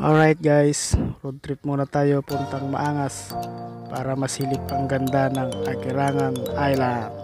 Alright guys, road trip muna tayo puntang Maangas para masilip ang ganda ng Agirangan Island.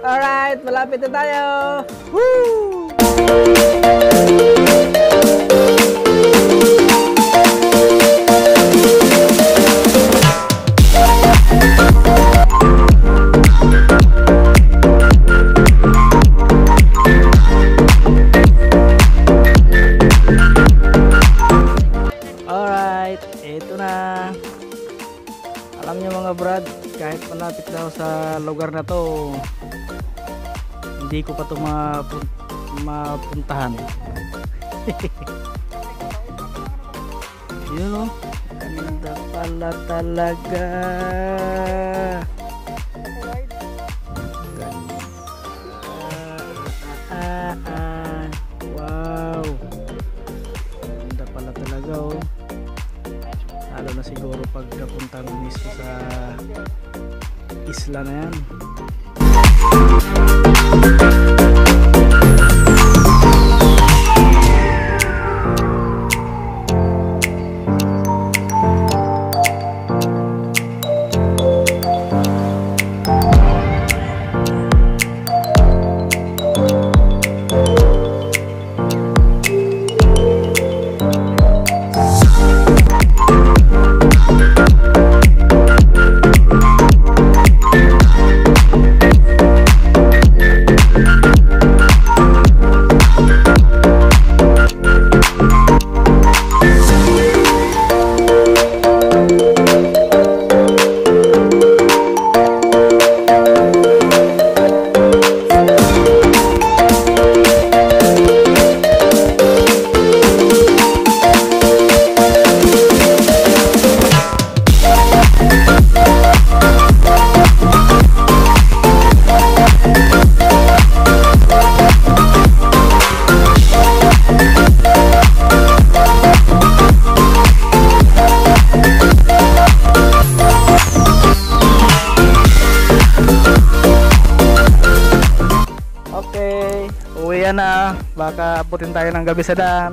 Alright, malapit na tayo. Woo! Alright, ito na. Alam niyo mga brad, kahit malapit daw sa lugar na to, hindi ko pa ito mapuntahan. Yun o, ganda pala talaga. Ganda. Wow, ganda pala talaga o. Lalo na siguro pag napunta mismo sa isla na yan. Okay, uwi na. Baka abutin tayo ng gabi sa daan.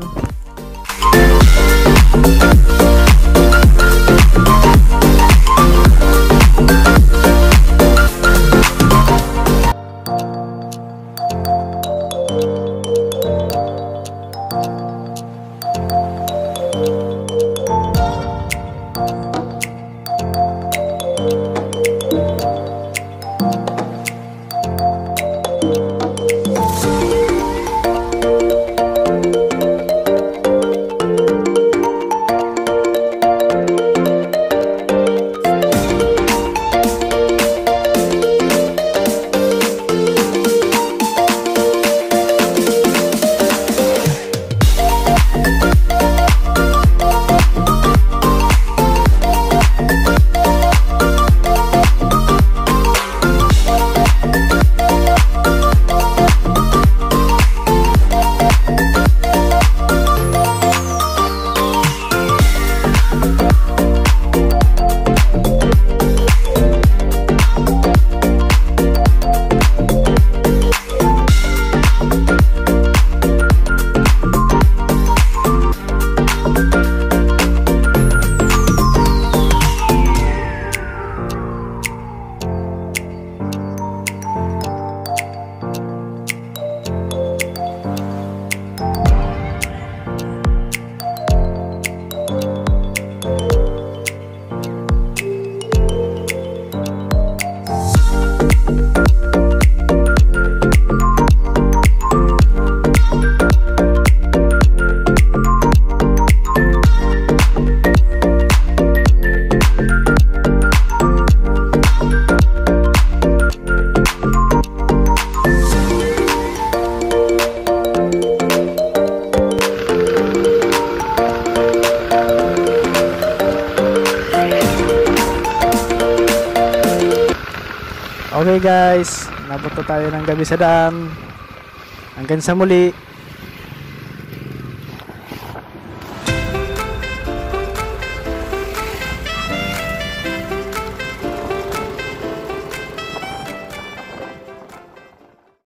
Okay guys, nabot na tayo ng gabi sa daan. Hanggang sa muli.